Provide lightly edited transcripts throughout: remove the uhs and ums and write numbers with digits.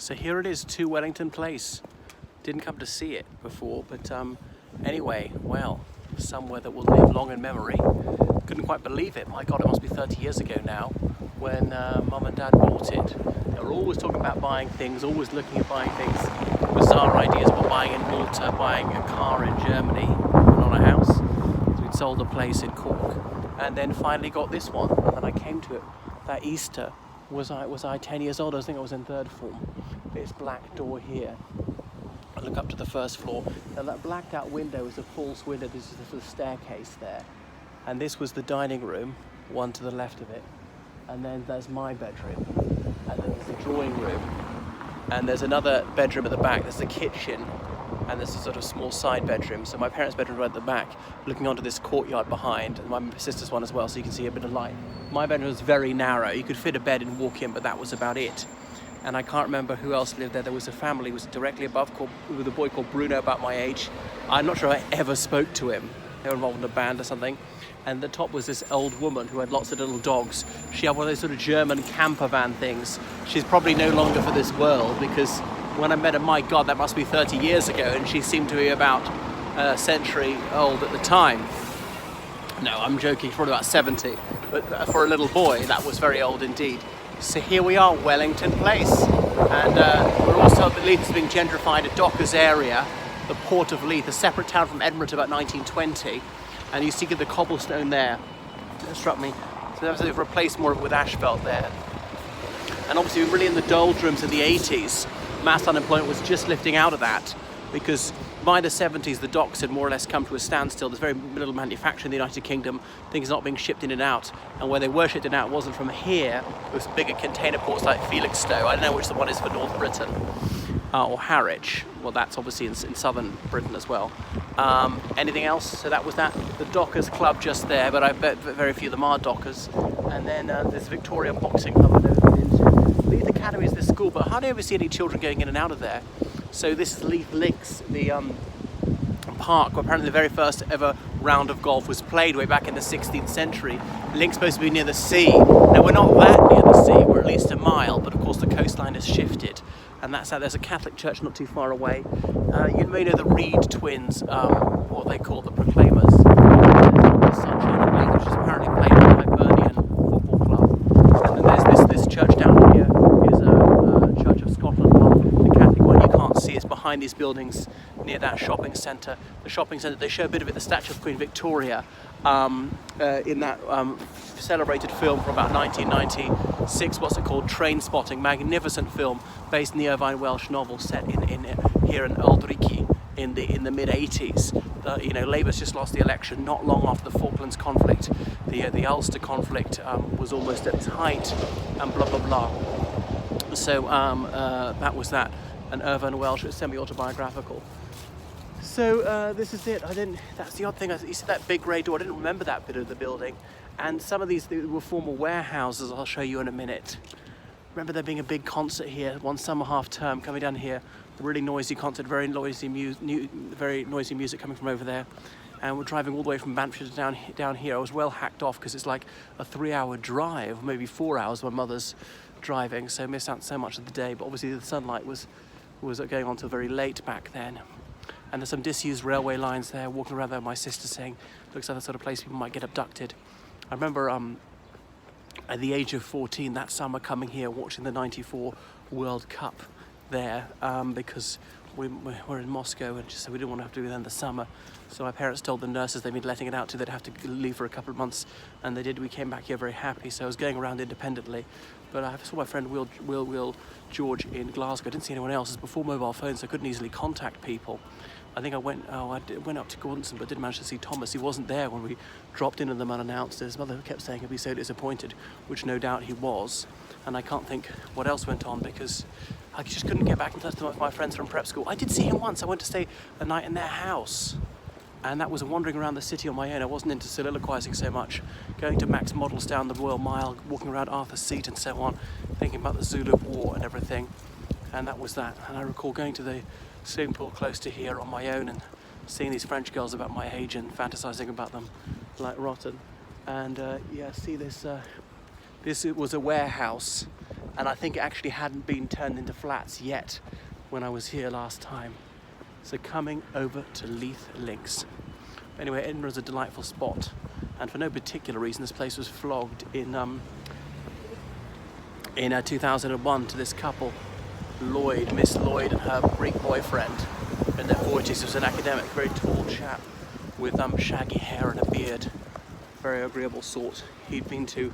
So here it is, 2 Wellington Place. Didn't come to see it before, but anyway, well, somewhere that will live long in memory. Couldn't quite believe it. My God, it must be 30 years ago now when Mum and Dad bought it. They were always talking about buying things, always looking at buying things. Bizarre ideas about buying in Malta, buying a car in Germany, not a house. So we'd sold a place in Cork, and then finally got this one. And then I came to it that Easter. Was I 10 years old? I think I was in 3rd form. This black door here. I look up to the 1st floor, and that blacked out window is a false window. This is the staircase there. And this was the dining room, one to the left of it. And then there's my bedroom. And then there's the drawing room. And there's another bedroom at the back. There's the kitchen. And there's a sort of small side bedroom. So my parents' bedroom right at the back, looking onto this courtyard behind, and my sister's one as well, so you can see a bit of light. My bedroom was very narrow. You could fit a bed and walk in, but that was about it. And I can't remember who else lived there. There was a family who was directly above with a boy called Bruno, about my age. I'm not sure I ever spoke to him. They were involved in a band or something. And the top was this old woman who had lots of little dogs. She had one of those sort of German camper van things. She's probably no longer for this world, because when I met her, my God, that must be 30 years ago, and she seemed to be about a century old at the time. No, I'm joking, she's probably about 70. But for a little boy, that was very old indeed. So here we are, Wellington Place. And we're also told that Leith is being gentrified, a dockers area, the port of Leith, a separate town from Edinburgh to about 1920. And you see the cobblestone there. That struck me. So they've replaced more of it with asphalt there. And obviously we're really in the doldrums in the 80s. Mass unemployment was just lifting out of that, because by the 70s the docks had more or less come to a standstill. There's very little manufacturing in the United Kingdom. Things not being shipped in and out. And where they were shipped in and out wasn't from here. It was bigger container ports like Felixstowe. I don't know which the one is for North Britain. Or Harwich. Well, that's obviously in southern Britain as well. Anything else? So that was that. The Dockers Club just there, but I bet very few of them are Dockers. And then there's Victoria Boxing Club I've never been into. Leith Academy is the school, but I hardly ever see any children going in and out of there. So this is Leith Links, the park where apparently the very first ever round of golf was played way back in the 16th century. Link's supposed to be near the sea. Now we're not that near the sea, we're at least a mile, but of course the coastline has shifted. And that's how there's a Catholic church not too far away. You may know the Reed twins, what they call the Proclaimers. There's Sunshine of Leith, which is apparently played by the Hibernian Football Club. And then there's this church down here, is a Church of Scotland one, the Catholic one. You can't see, it's behind these buildings near that shopping centre. The shopping centre, they show a bit of it, the statue of Queen Victoria, in that celebrated film from about 1996, what's it called, Train Spotting, magnificent film based in the Irvine Welsh novel set in here in Aldrich in the mid-80s. Labour's just lost the election not long after the Falklands conflict. The Ulster conflict was almost at its height, and blah blah blah. So that was that, and Irvine Welsh was semi-autobiographical. So this is it. That's the odd thing. You see that big grey door. I didn't remember that bit of the building. And some of these were former warehouses. I'll show you in a minute. Remember there being a big concert here one summer half term coming down here. A really noisy concert, very noisy music coming from over there. And we're driving all the way from Banffshire to down here. I was well hacked off because it's like a 3-hour drive, maybe 4 hours. My mother's driving, so missed out so much of the day. But obviously the sunlight was going on till very late back then. And there's some disused railway lines there, walking around there with my sister saying, looks like the sort of place people might get abducted. I remember at the age of 14 that summer coming here, watching the 94 World Cup there, because we were in Moscow and just so we didn't want to have to do it in the summer. So my parents told the nurses they'd been letting it out till they'd have to leave for a couple of months, and they did. We came back here very happy, so I was going around independently. But I saw my friend Will George in Glasgow. I didn't see anyone else. It was before mobile phones, so I couldn't easily contact people. I think I went up to Gordonson, but didn't manage to see Thomas. He wasn't there when we dropped in on them unannounced. His mother kept saying he'd be so disappointed, which no doubt he was. And I can't think what else went on because I just couldn't get back in touch with my friends from prep school. I did see him once. I went to stay a night in their house. And that was wandering around the city on my own. I wasn't into soliloquising so much. Going to Max Models down the Royal Mile, walking around Arthur's Seat and so on, thinking about the Zulu War and everything. And that was that. And I recall going to the swimming pool close to here on my own and seeing these French girls about my age and fantasising about them like rotten. And see this, this was a warehouse and I think it actually hadn't been turned into flats yet when I was here last time. So coming over to Leith Links. Anyway, Edinburgh's a delightful spot, and for no particular reason, this place was flogged in 2001 to this couple, Miss Lloyd and her Greek boyfriend, in their 40s. He was an academic, very tall chap with shaggy hair and a beard, very agreeable sort. He'd been to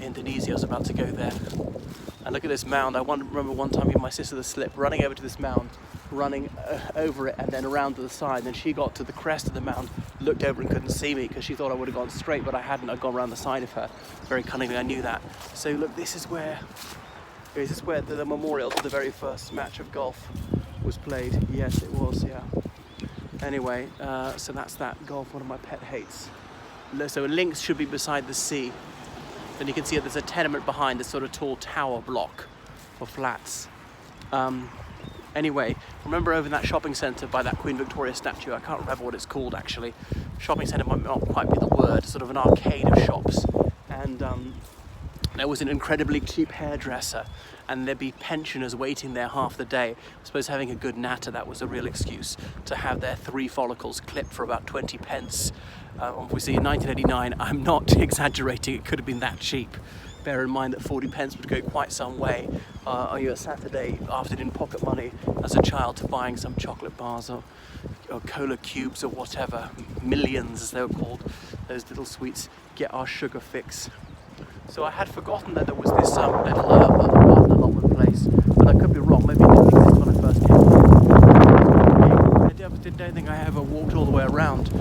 Indonesia. I was about to go there, and look at this mound. I remember one time, my sister, the slip, running over to this mound, running over it and then around to the side. And then she got to the crest of the mound, looked over and couldn't see me because she thought I would have gone straight, but I hadn't. I'd gone around the side of her. Very cunningly, I knew that. So look, this is where the memorial to the very first match of golf was played. Yes, it was, yeah. Anyway, so that's that. Golf, one of my pet hates. So Links should be beside the sea. Then you can see that there's a tenement behind this sort of tall tower block of flats. Anyway, remember over in that shopping centre by that Queen Victoria statue, I can't remember what it's called actually. Shopping centre might not quite be the word, sort of an arcade of shops. And there was an incredibly cheap hairdresser, and there'd be pensioners waiting there half the day. I suppose having a good natter, that was a real excuse to have their 3 follicles clipped for about 20 pence. Obviously in 1989, I'm not exaggerating, it could have been that cheap. Bear in mind that 40 pence would go quite some way on your Saturday afternoon pocket money as a child to buying some chocolate bars or cola cubes or whatever. Millions, as they were called, those little sweets. Get our sugar fix. So I had forgotten that there was this little garden allotment place, but I could be wrong. Maybe it didn't exist when I first came here. I don't think I ever walked all the way around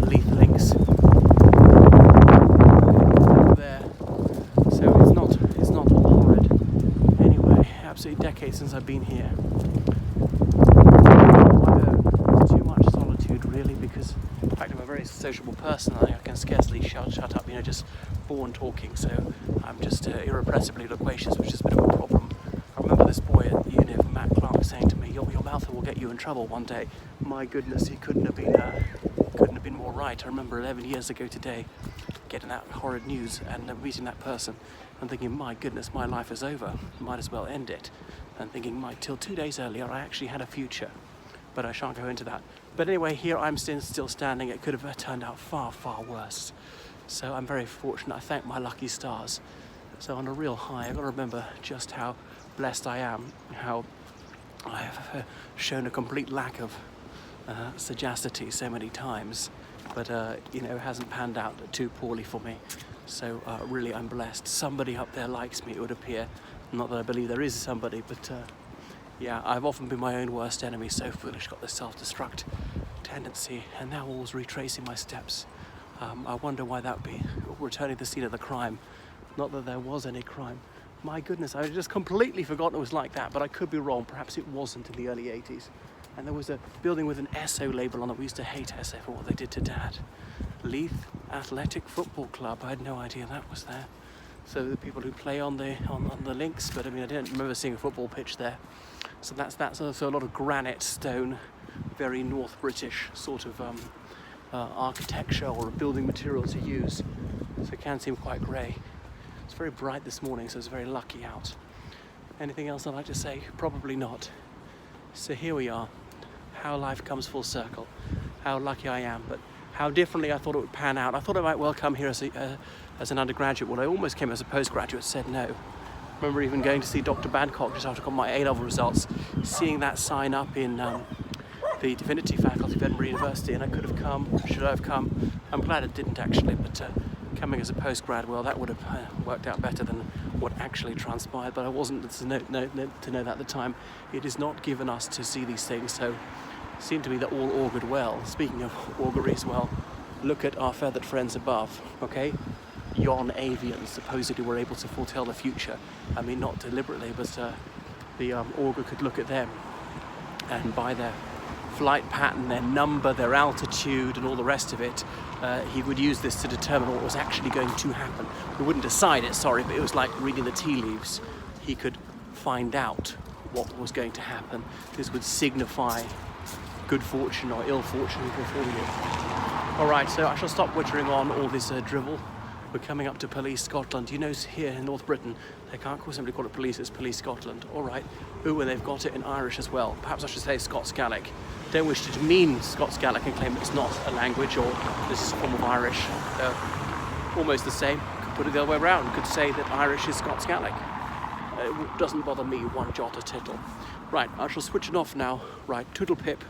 Leith Links. There. So it's not all horrid. Anyway, absolutely decades since I've been here. Too much solitude really, because in fact I'm a very sociable person. I can scarcely shut up, just born talking, so I'm just irrepressibly loquacious, which is a bit of a problem. I remember this boy at uni, Matt Clark, saying to me, your mouth will get you in trouble one day. My goodness, he couldn't have been more right. I remember 11 years ago today getting that horrid news and meeting that person and thinking, my goodness, my life is over, might as well end it, and thinking, till 2 days earlier I actually had a future, but I shan't go into that. But anyway, here I'm still standing. It could have turned out far, far worse. So I'm very fortunate. I thank my lucky stars. So on a real high, I've got to remember just how blessed I am, how I have shown a complete lack of sagacity so many times, but it hasn't panned out too poorly for me. So really I'm blessed. Somebody up there likes me, it would appear. Not that I believe there is somebody, but yeah, I've often been my own worst enemy, so foolish, got this self-destruct tendency, and now always retracing my steps. I wonder why that would be, returning to the scene of the crime. Not that there was any crime. My goodness, I had just completely forgotten it was like that, but I could be wrong. Perhaps it wasn't in the early 80s. And there was a building with an SO label on it. We used to hate SO for what they did to Dad. Leith Athletic Football Club. I had no idea that was there. So the people who play on the links, but I didn't remember seeing a football pitch there. So that's also a lot of granite, stone, very North British sort of architecture or building material to use. So it can seem quite grey. It's very bright this morning, so it's very lucky out. Anything else I'd like to say? Probably not. So here we are. How life comes full circle. How lucky I am, but how differently I thought it would pan out. I thought I might well come here as an undergraduate. Well, I almost came as a postgraduate, said no. I remember even going to see Dr. Badcock just after I got my A-level results, seeing that sign up in the Divinity faculty of Edinburgh University, and I could have come, should I have come? I'm glad it didn't actually, but coming as a postgrad, well, that would have worked out better than what actually transpired, but I wasn't to know that at the time. It is not given us to see these things, so it seemed to me that all augured well. Speaking of auguries, well, look at our feathered friends above, okay? Yon avians supposedly were able to foretell the future. I mean, not deliberately, but the augur could look at them, and by their flight pattern, their number, their altitude, and all the rest of it, he would use this to determine what was actually going to happen. He wouldn't decide it, sorry, but it was like reading the tea leaves. He could find out what was going to happen. This would signify good fortune or ill fortune before you. All right, so I shall stop wittering on all this drivel We're coming up to Police Scotland. You know, here in North Britain, they can't simply call it police, it's Police Scotland. All right. Ooh, and they've got it in Irish as well. Perhaps I should say Scots Gaelic. Don't wish to demean Scots Gaelic and claim it's not a language or this is a form of Irish. They're almost the same. Could put it the other way around. Could say that Irish is Scots Gaelic. It doesn't bother me one jot or tittle. Right, I shall switch it off now. Right, toodle pip.